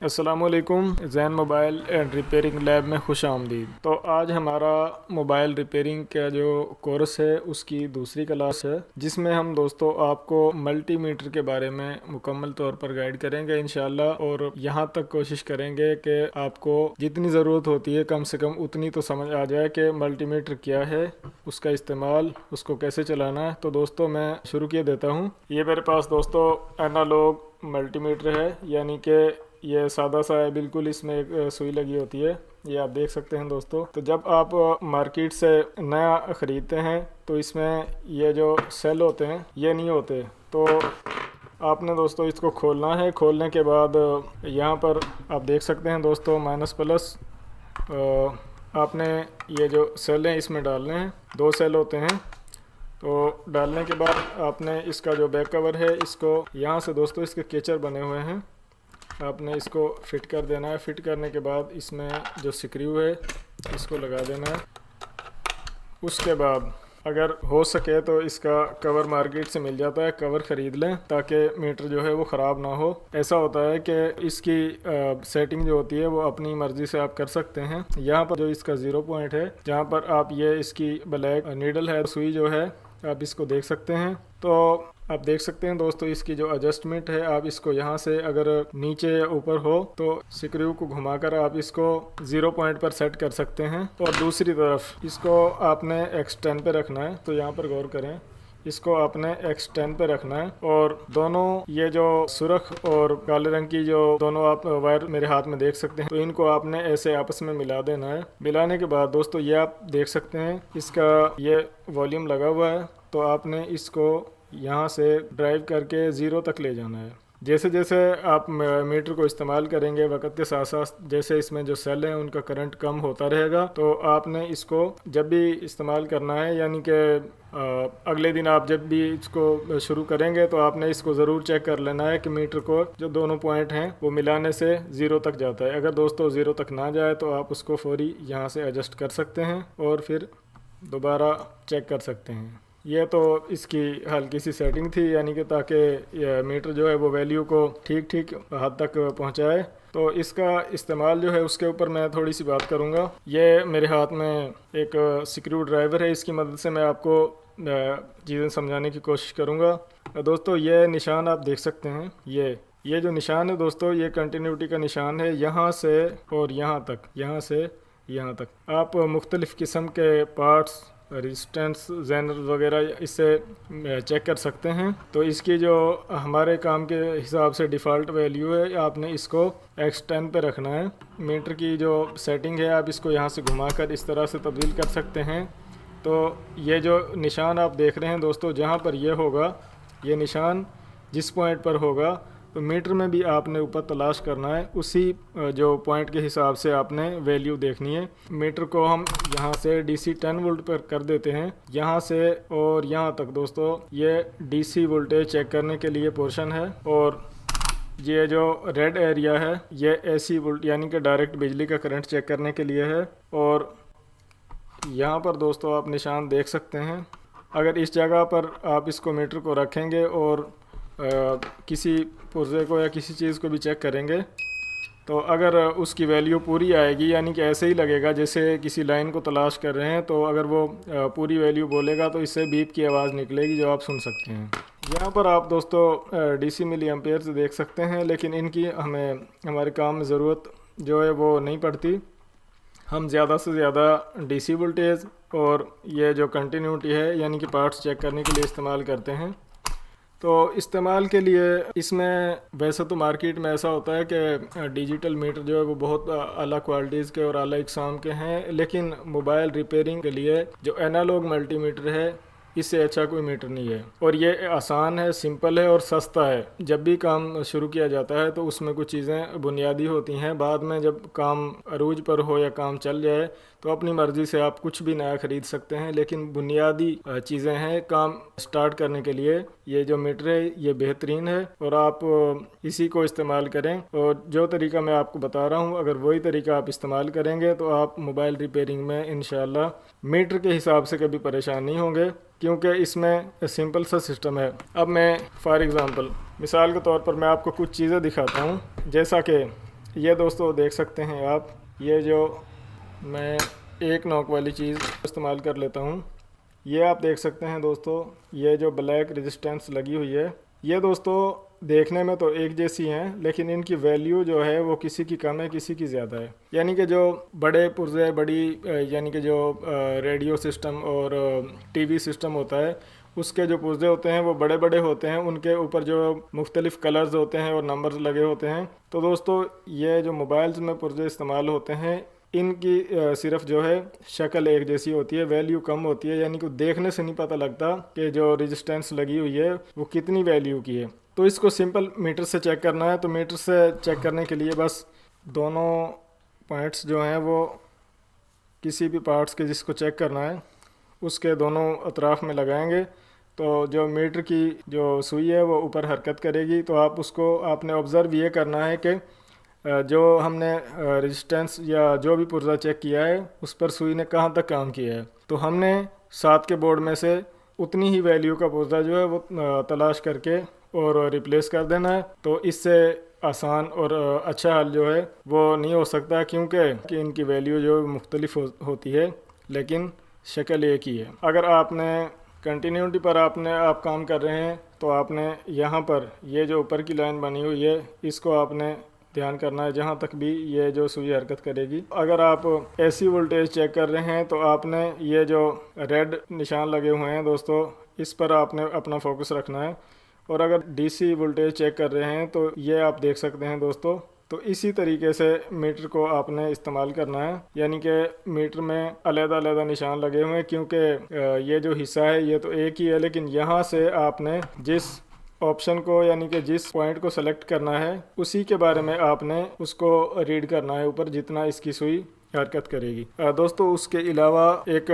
अस्सलामुअलैकुम। Jain mobile and repairing lab में खुश आमदीद। तो आज हमारा मोबाइल रिपेयरिंग का जो कोर्स है उसकी दूसरी क्लास है, जिसमें हम दोस्तों आपको मल्टीमीटर के बारे में मुकम्मल तौर पर गाइड करेंगे इंशाल्लाह। और यहाँ तक कोशिश करेंगे कि आपको जितनी ज़रूरत होती है कम से कम उतनी तो समझ आ जाए कि मल्टीमीटर क्या है, उसका इस्तेमाल, उसको कैसे चलाना है। तो दोस्तों मैं शुरू किए देता हूँ। ये मेरे पास दोस्तों एनालॉग मल्टीमीटर है, यानी कि ये सादा सा है बिल्कुल, इसमें एक सुई लगी होती है, ये आप देख सकते हैं दोस्तों। तो जब आप मार्केट से नया ख़रीदते हैं तो इसमें ये जो सेल होते हैं ये नहीं होते। तो आपने दोस्तों इसको खोलना है। खोलने के बाद यहाँ पर आप देख सकते हैं दोस्तों माइनस प्लस, आपने ये जो सेल हैं इसमें डालने हैं। 2 सेल होते हैं। तो डालने के बाद आपने इसका जो बैक कवर है इसको यहाँ से दोस्तों इसके केचर बने हुए हैं, आपने इसको फिट कर देना है। फिट करने के बाद इसमें जो स्क्रू है इसको लगा देना है। उसके बाद अगर हो सके तो इसका कवर मार्केट से मिल जाता है, कवर ख़रीद लें ताकि मीटर जो है वो ख़राब ना हो। ऐसा होता है कि इसकी सेटिंग जो होती है वो अपनी मर्ज़ी से आप कर सकते हैं। यहाँ पर जो इसका 0 पॉइंट है, जहाँ पर आप ये इसकी ब्लैक नीडल है, सुई जो है, आप इसको देख सकते हैं। तो आप देख सकते हैं दोस्तों इसकी जो एडजस्टमेंट है, आप इसको यहाँ से अगर नीचे या ऊपर हो तो स्क्रू को घुमाकर आप इसको 0 पॉइंट पर सेट कर सकते हैं। और दूसरी तरफ इसको आपने X10 पे रखना है। तो यहाँ पर गौर करें, इसको आपने X10 पे रखना है। और दोनों ये जो सुर्ख और काले रंग की जो दोनों आप वायर मेरे हाथ में देख सकते हैं, तो इनको आपने ऐसे आपस में मिला देना है। मिलाने के बाद दोस्तों ये आप देख सकते हैं इसका ये वॉल्यूम लगा हुआ है। तो आपने इसको यहाँ से ड्राइव करके 0 तक ले जाना है। जैसे जैसे आप मीटर को इस्तेमाल करेंगे वक्त के साथ साथ जैसे इसमें जो सेल हैं उनका करंट कम होता रहेगा। तो आपने इसको जब भी इस्तेमाल करना है, यानी कि अगले दिन आप जब भी इसको शुरू करेंगे तो आपने इसको ज़रूर चेक कर लेना है कि मीटर को जो दोनों पॉइंट हैं वो मिलाने से 0 तक जाता है। अगर दोस्तों 0 तक ना जाए तो आप उसको फौरी यहाँ से एडजस्ट कर सकते हैं और फिर दोबारा चेक कर सकते हैं। ये तो इसकी हल्की सी सेटिंग थी, यानी कि ताकि मीटर जो है वो वैल्यू को ठीक ठीक हद तक पहुंचाए। तो इसका इस्तेमाल जो है उसके ऊपर मैं थोड़ी सी बात करूंगा। ये मेरे हाथ में एक स्क्रू ड्राइवर है, इसकी मदद से मैं आपको चीज़ें समझाने की कोशिश करूंगा। दोस्तों ये निशान आप देख सकते हैं, ये जो निशान है दोस्तों ये कंटिन्यूटी का निशान है। यहाँ से और यहाँ तक, यहाँ से यहाँ तक आप मुख्तलिफ़ किस्म के पार्ट्स, रेजिस्टेंस, जेनर वगैरह इससे चेक कर सकते हैं। तो इसकी जो हमारे काम के हिसाब से डिफ़ॉल्ट वैल्यू है, आपने इसको X10 पे रखना है। मीटर की जो सेटिंग है आप इसको यहाँ से घुमाकर इस तरह से तब्दील कर सकते हैं। तो ये जो निशान आप देख रहे हैं दोस्तों, जहाँ पर ये होगा, ये निशान जिस पॉइंट पर होगा तो मीटर में भी आपने ऊपर तलाश करना है, उसी जो पॉइंट के हिसाब से आपने वैल्यू देखनी है। मीटर को हम यहाँ से DC 10 वोल्ट पर कर देते हैं। यहाँ से और यहाँ तक दोस्तों ये DC वोल्टेज चेक करने के लिए पोर्शन है। और ये जो रेड एरिया है ये AC वोल्ट यानी कि डायरेक्ट बिजली का करंट चेक करने के लिए है। और यहाँ पर दोस्तों आप निशान देख सकते हैं। अगर इस जगह पर आप इसको मीटर को रखेंगे और किसी पुर्जे को या किसी चीज़ को भी चेक करेंगे तो अगर उसकी वैल्यू पूरी आएगी, यानी कि ऐसे ही लगेगा जैसे किसी लाइन को तलाश कर रहे हैं, तो अगर वो पूरी वैल्यू बोलेगा तो इससे बीप की आवाज़ निकलेगी जो आप सुन सकते हैं। यहाँ पर आप दोस्तों DC मिली एम्पेयर से देख सकते हैं, लेकिन इनकी हमें हमारे काम में ज़रूरत जो है वो नहीं पड़ती। हम ज़्यादा से ज़्यादा DC वोल्टेज और ये जो कंटिन्यूटी है यानी कि पार्ट्स चेक करने के लिए इस्तेमाल करते हैं। तो इस्तेमाल के लिए इसमें वैसे तो मार्केट में ऐसा होता है कि डिजिटल मीटर जो है वो बहुत अला क्वालिटीज़ के और अला इकसाम के हैं, लेकिन मोबाइल रिपेयरिंग के लिए जो एनालॉग मल्टीमीटर है इससे अच्छा कोई मीटर नहीं है। और ये आसान है, सिंपल है और सस्ता है। जब भी काम शुरू किया जाता है तो उसमें कुछ चीज़ें बुनियादी होती हैं, बाद में जब काम अरूज पर हो या काम चल जाए तो अपनी मर्ज़ी से आप कुछ भी नया ख़रीद सकते हैं। लेकिन बुनियादी चीज़ें हैं काम स्टार्ट करने के लिए, ये जो मीटर है ये बेहतरीन है और आप इसी को इस्तेमाल करें। और जो तरीका मैं आपको बता रहा हूँ अगर वही तरीका आप इस्तेमाल करेंगे तो आप मोबाइल रिपेयरिंग में इंशाल्लाह मीटर के हिसाब से कभी परेशान नहीं होंगे, क्योंकि इसमें सिंपल सा सिस्टम है। अब मैं फॉर एग्ज़ाम्पल मिसाल के तौर पर मैं आपको कुछ चीज़ें दिखाता हूँ। जैसा कि ये दोस्तों देख सकते हैं आप, ये जो मैं एक नॉक वाली चीज़ इस्तेमाल कर लेता हूँ। ये आप देख सकते हैं दोस्तों, ये जो ब्लैक रेजिस्टेंस लगी हुई है, ये दोस्तों देखने में तो एक जैसी हैं, लेकिन इनकी वैल्यू जो है वो किसी की कम है, किसी की ज़्यादा है। यानी कि जो बड़े पुर्जे, बड़ी यानी कि जो रेडियो सिस्टम और टीवी सिस्टम होता है, उसके जो पुर्जे होते हैं वो बड़े बड़े होते हैं, उनके ऊपर जो मुख्तलिफ़ कलर्स होते हैं और नंबर्स लगे होते हैं। तो दोस्तों ये जो मोबाइल्स में पुर्जे इस्तेमाल होते हैं, इनकी सिर्फ जो है शक्ल एक जैसी होती है, वैल्यू कम होती है, यानी कि देखने से नहीं पता लगता कि जो रेजिस्टेंस लगी हुई है वो कितनी वैल्यू की है। तो इसको सिंपल मीटर से चेक करना है। तो मीटर से चेक करने के लिए बस दोनों पॉइंट्स जो हैं वो किसी भी पार्ट्स के जिसको चेक करना है उसके दोनों अतराफ़ में लगाएंगे, तो जो मीटर की जो सुई है वो ऊपर हरकत करेगी। तो आप उसको आपने ऑब्ज़र्व ये करना है कि जो हमने रेजिस्टेंस या जो भी पुर्जा चेक किया है उस पर सुई ने कहाँ तक काम किया है। तो हमने 7 के बोर्ड में से उतनी ही वैल्यू का पुर्जा जो है वो तलाश करके और रिप्लेस कर देना है। तो इससे आसान और अच्छा हल जो है वो नहीं हो सकता, क्योंकि इनकी वैल्यू जो मुख्तलिफ होती है, लेकिन शक्ल एक ही है। अगर आपने कंटिन्यूटी पर आप काम कर रहे हैं तो आपने यहाँ पर ये जो ऊपर की लाइन बनी हुई है इसको आपने ध्यान करना है, जहाँ तक भी ये जो सुई हरकत करेगी। अगर आप एसी वोल्टेज चेक कर रहे हैं तो आपने ये जो रेड निशान लगे हुए हैं दोस्तों, इस पर आपने अपना फोकस रखना है। और अगर डीसी वोल्टेज चेक कर रहे हैं तो ये आप देख सकते हैं दोस्तों। तो इसी तरीके से मीटर को आपने इस्तेमाल करना है, यानी कि मीटर में अलग-अलग निशान लगे हुए हैं, क्योंकि ये जो हिस्सा है ये तो एक ही है, लेकिन यहाँ से आपने जिस ऑप्शन को यानी कि जिस पॉइंट को सेलेक्ट करना है उसी के बारे में आपने उसको रीड करना है ऊपर, जितना इसकी सुई हरकत करेगी। दोस्तों उसके अलावा एक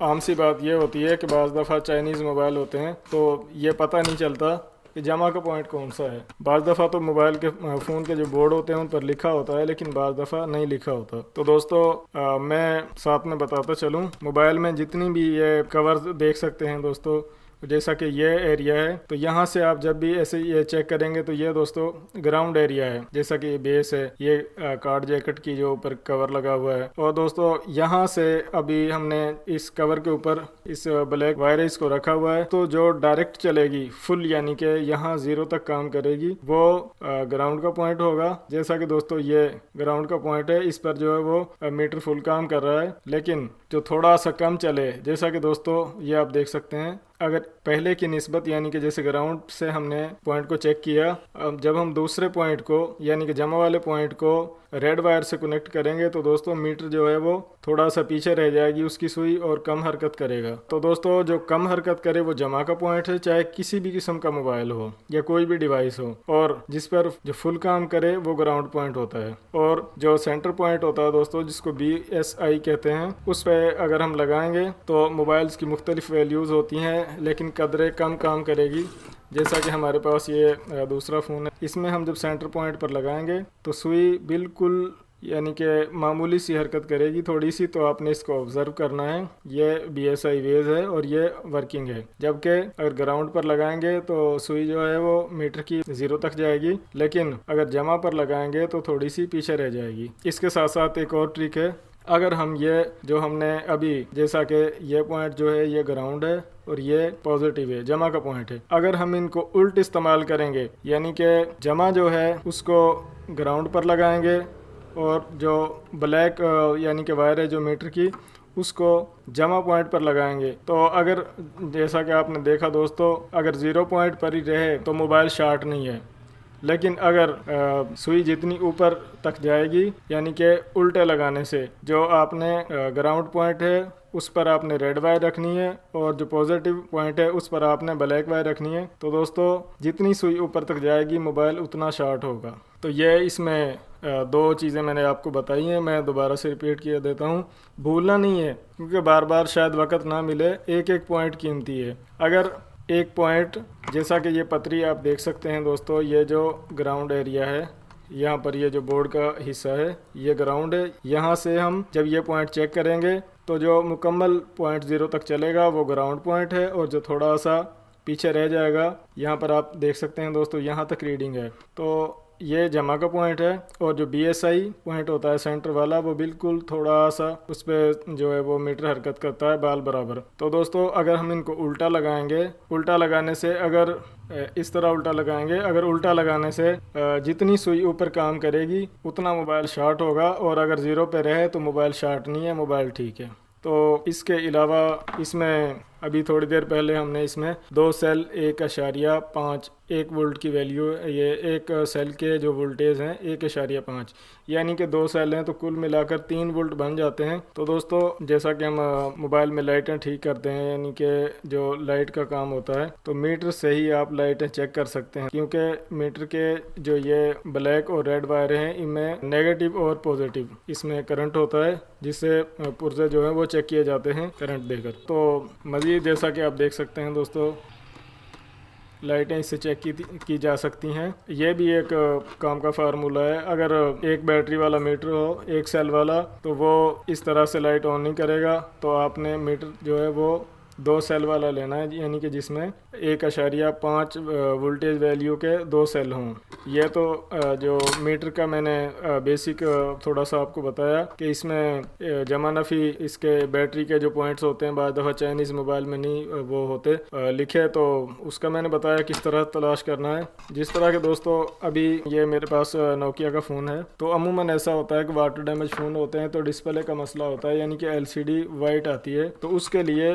आम सी बात ये होती है कि बाज़ दफ़ा चाइनीज़ मोबाइल होते हैं तो ये पता नहीं चलता कि जमा का पॉइंट कौन सा है। बाज़ दफ़ा तो मोबाइल के फ़ोन के जो बोर्ड होते हैं उन पर लिखा होता है, लेकिन बाज़ दफ़ा नहीं लिखा होता। तो दोस्तों मैं साथ में बताता चलूँ, मोबाइल में जितनी भी ये कवर देख सकते हैं दोस्तों, जैसा कि ये एरिया है, तो यहाँ से आप जब भी ऐसे ये चेक करेंगे तो ये दोस्तों ग्राउंड एरिया है, जैसा कि ये बेस है, ये कार्ड जैकेट की जो ऊपर कवर लगा हुआ है। और दोस्तों यहाँ से अभी हमने इस कवर के ऊपर इस ब्लैक वायरस को रखा हुआ है, तो जो डायरेक्ट चलेगी फुल यानी कि यहाँ 0 तक काम करेगी वो ग्राउंड का पॉइंट होगा। जैसा कि दोस्तों ये ग्राउंड का पॉइंट है, इस पर जो है वो मीटर फुल काम कर रहा है। लेकिन जो थोड़ा सा कम चले, जैसा कि दोस्तों ये आप देख सकते हैं, अगर पहले की निस्बत यानी कि जैसे ग्राउंड से हमने पॉइंट को चेक किया, अब जब हम दूसरे पॉइंट को यानी कि जमा वाले पॉइंट को रेड वायर से कनेक्ट करेंगे तो दोस्तों मीटर जो है वो थोड़ा सा पीछे रह जाएगी उसकी सुई और कम हरकत करेगा। तो दोस्तों जो कम हरकत करे वो जमा का पॉइंट है, चाहे किसी भी किस्म का मोबाइल हो या कोई भी डिवाइस हो, और जिस पर जो फुल काम करे वो ग्राउंड पॉइंट होता है। और जो सेंटर पॉइंट होता है दोस्तों, जिसको BSI कहते हैं, उस पर अगर हम लगाएंगे तो मोबाइल्स की मुख्तलिफ वैल्यूज़ होती हैं, लेकिन कदरे कम काम करेगी। जैसा कि हमारे पास ये दूसरा फ़ोन है, इसमें हम जब सेंटर पॉइंट पर लगाएंगे तो सुई बिल्कुल यानी कि मामूली सी हरकत करेगी थोड़ी सी, तो आपने इसको ऑब्ज़र्व करना है। ये BSI वेज है और ये वर्किंग है। जबकि अगर ग्राउंड पर लगाएंगे तो सुई जो है वो मीटर की 0 तक जाएगी, लेकिन अगर जमा पर लगाएंगे तो थोड़ी सी पीछे रह जाएगी। इसके साथ साथ एक और ट्रिक है, अगर हम ये जो हमने अभी जैसा कि ये पॉइंट जो है ये ग्राउंड है और ये पॉजिटिव है, जमा का पॉइंट है, अगर हम इनको उल्ट इस्तेमाल करेंगे यानी कि जमा जो है उसको ग्राउंड पर लगाएंगे और जो ब्लैक यानी कि वायर है जो मीटर की, उसको जमा पॉइंट पर लगाएंगे, तो अगर जैसा कि आपने देखा दोस्तों, अगर 0 पॉइंट पर ही रहे तो मोबाइल शार्ट नहीं है। लेकिन अगर सुई जितनी ऊपर तक जाएगी यानी कि उल्टे लगाने से, जो आपने ग्राउंड पॉइंट है उस पर आपने रेड वायर रखनी है और जो पॉजिटिव पॉइंट है उस पर आपने ब्लैक वायर रखनी है। तो दोस्तों जितनी सुई ऊपर तक जाएगी मोबाइल उतना शार्ट होगा। तो ये इसमें 2 चीज़ें मैंने आपको बताई हैं, मैं दोबारा से रिपीट किया देता हूँ, भूलना नहीं है, क्योंकि बार बार शायद वक्त ना मिले। एक एक पॉइंट कीमती है। अगर एक पॉइंट, जैसा कि ये पतरी आप देख सकते हैं दोस्तों, ये जो ग्राउंड एरिया है, यहाँ पर ये जो बोर्ड का हिस्सा है ये ग्राउंड है। यहाँ से हम जब ये पॉइंट चेक करेंगे तो जो मुकम्मल पॉइंट 0 तक चलेगा वो ग्राउंड पॉइंट है, और जो थोड़ा सा पीछे रह जाएगा, यहाँ पर आप देख सकते हैं दोस्तों, यहाँ तक रीडिंग है। तो ये जमा का पॉइंट है, और जो BSI पॉइंट होता है सेंटर वाला, वो बिल्कुल थोड़ा सा उस पर जो है वो मीटर हरकत करता है बाल बराबर। तो दोस्तों अगर हम इनको उल्टा लगाएंगे, उल्टा लगाने से अगर इस तरह उल्टा लगाएंगे, अगर उल्टा लगाने से जितनी सुई ऊपर काम करेगी उतना मोबाइल शार्ट होगा, और अगर ज़ीरो पे रहे तो मोबाइल शार्ट नहीं है, मोबाइल ठीक है। तो इसके अलावा इसमें अभी थोड़ी देर पहले हमने इसमें 2 सेल 1.5 1 वोल्ट की वैल्यू, ये एक सेल के जो वोल्टेज हैं 1.5, यानी कि 2 सेल हैं तो कुल मिलाकर 3 वोल्ट बन जाते हैं। तो दोस्तों जैसा कि हम मोबाइल में लाइटें ठीक करते हैं, यानी कि जो लाइट का काम होता है, तो मीटर से ही आप लाइटें चेक कर सकते हैं, क्योंकि मीटर के जो ये ब्लैक और रेड वायर हैं इनमें नेगेटिव और पॉजिटिव इसमें करंट होता है, जिससे पुर्जे जो हैं वो चेक किए जाते हैं करंट देकर। तो मज़ीद जैसा कि आप देख सकते हैं दोस्तों, लाइटें इससे चेक की जा सकती हैं। ये भी एक काम का फार्मूला है। अगर एक बैटरी वाला मीटर हो, एक सेल वाला, तो वो इस तरह से लाइट ऑन नहीं करेगा। तो आपने मीटर जो है वो 2 सेल वाला लेना है, यानी कि जिसमें 1.5 वोल्टेज वैल्यू के 2 सेल हों। ये तो जो मीटर का मैंने बेसिक थोड़ा सा आपको बताया कि इसमें जमा नफ़ी इसके बैटरी के जो पॉइंट्स होते हैं, बाद दफ़ा चाइनीज़ मोबाइल में नहीं वो होते लिखे, तो उसका मैंने बताया किस तरह तलाश करना है। जिस तरह के दोस्तों अभी ये मेरे पास नोकिया का फ़ोन है, तो अमूमन ऐसा होता है कि वाटर डैमेज फ़ोन होते हैं तो डिस्प्ले का मसला होता है, यानी कि LCD वाइट आती है। तो उसके लिए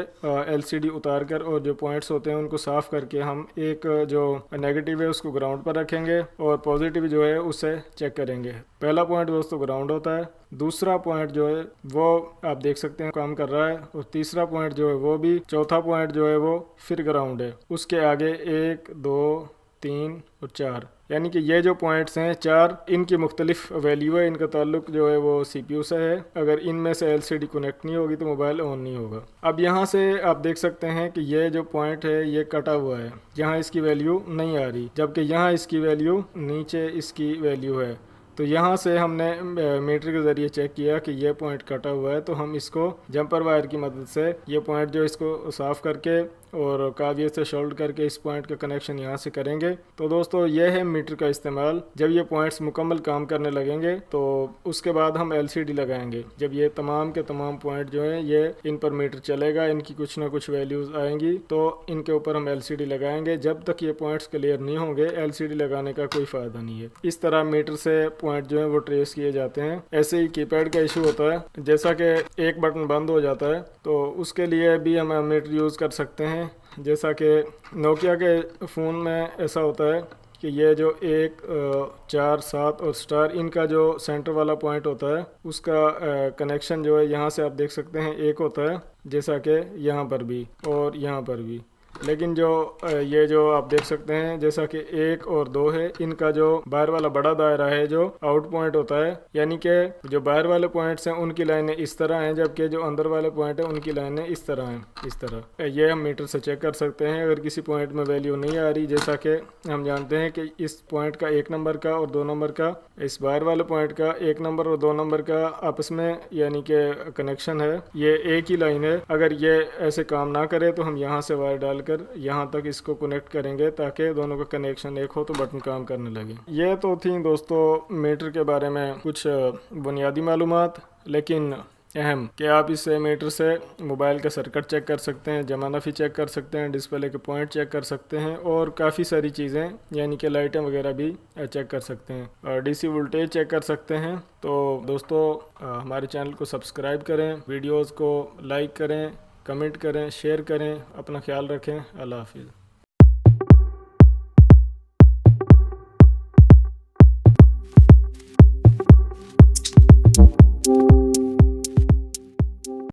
LCD उतार कर और जो पॉइंट्स होते हैं उनको साफ़ करके हम एक जो नेगेटिव है उसको ग्राउंड पर रखेंगे और पॉजिटिव जो है उससे चेक करेंगे। पहला पॉइंट दोस्तों ग्राउंड होता है, दूसरा पॉइंट जो है वो आप देख सकते हैं काम कर रहा है, और तीसरा पॉइंट जो है वो भी, चौथा पॉइंट जो है वो फिर ग्राउंड है। उसके आगे 1 2 3 और 4, यानी कि ये जो पॉइंट्स हैं 4, इनकी मुख्तलिफ वैल्यू है, इनका ताल्लुक जो है वो CPU से है। अगर इनमें से LCD कनेक्ट नहीं होगी तो मोबाइल ऑन नहीं होगा। अब यहाँ से आप देख सकते हैं कि ये जो पॉइंट है ये कटा हुआ है, यहाँ इसकी वैल्यू नहीं आ रही, जबकि यहाँ इसकी वैल्यू, नीचे इसकी वैल्यू है। तो यहाँ से हमने मीटर के ज़रिए चेक किया कि ये पॉइंट कटा हुआ है, तो हम इसको जंपर वायर की मदद से ये पॉइंट जो इसको साफ़ करके और काविये से शोल्ड करके इस पॉइंट का कनेक्शन यहाँ से करेंगे। तो दोस्तों ये है मीटर का इस्तेमाल। जब ये पॉइंट्स मुकम्मल काम करने लगेंगे तो उसके बाद हम LCD लगाएंगे। जब ये तमाम के तमाम पॉइंट जो हैं ये इन पर मीटर चलेगा, इनकी कुछ ना कुछ वैल्यूज़ आएंगी, तो इनके ऊपर हम LCD लगाएंगे। जब तक ये पॉइंट्स क्लियर नहीं होंगे LCD लगाने का कोई फ़ायदा नहीं है। इस तरह मीटर से पॉइंट जो है वो ट्रेस किए जाते हैं। ऐसे ही कीपैड का इशू होता है, जैसा कि एक बटन बंद हो जाता है तो उसके लिए भी हम मीटर यूज़ कर सकते हैं। जैसा कि नोकिया के फ़ोन में ऐसा होता है कि ये जो 1 4 7 और स्टार, इनका जो सेंटर वाला पॉइंट होता है उसका कनेक्शन जो है यहाँ से आप देख सकते हैं एक होता है, जैसा कि यहाँ पर भी और यहाँ पर भी। लेकिन जो ये जो आप देख सकते हैं जैसा कि 1 और 2 है, इनका जो बाहर वाला बड़ा दायरा है जो आउट पॉइंट होता है, यानी कि जो बाहर वाले पॉइंट्स हैं उनकी लाइनें इस तरह हैं, जबकि जो अंदर वाले पॉइंट हैं उनकी लाइनें इस तरह हैं। इस तरह ये हम मीटर से चेक कर सकते हैं। अगर किसी पॉइंट में वैल्यू नहीं आ रही, जैसा कि हम जानते हैं कि इस पॉइंट का 1 नंबर का और 2 नंबर का, इस बाहर वाले पॉइंट का 1 नंबर और 2 नंबर का आपस में यानी कि कनेक्शन है, ये एक ही लाइन है। अगर ये ऐसे काम ना करे तो हम यहाँ से वायर डाल यहाँ तक इसको कनेक्ट करेंगे ताकि दोनों का कनेक्शन एक हो तो बटन काम करने लगे। ये तो थी दोस्तों मीटर के बारे में कुछ बुनियादी मालूमात, लेकिन अहम कि आप इस मीटर से मोबाइल का सर्किट चेक कर सकते हैं, जमा नफ़ी चेक कर सकते हैं, डिस्प्ले के पॉइंट चेक कर सकते हैं और काफ़ी सारी चीज़ें यानी कि लाइटें वगैरह भी चेक कर सकते हैं और DC वोल्टेज चेक कर सकते हैं। तो दोस्तों हमारे चैनल को सब्सक्राइब करें, वीडियोज़ को लाइक करें, कमेंट करें, शेयर करें, अपना ख्याल रखें। अल्लाह हाफिज़।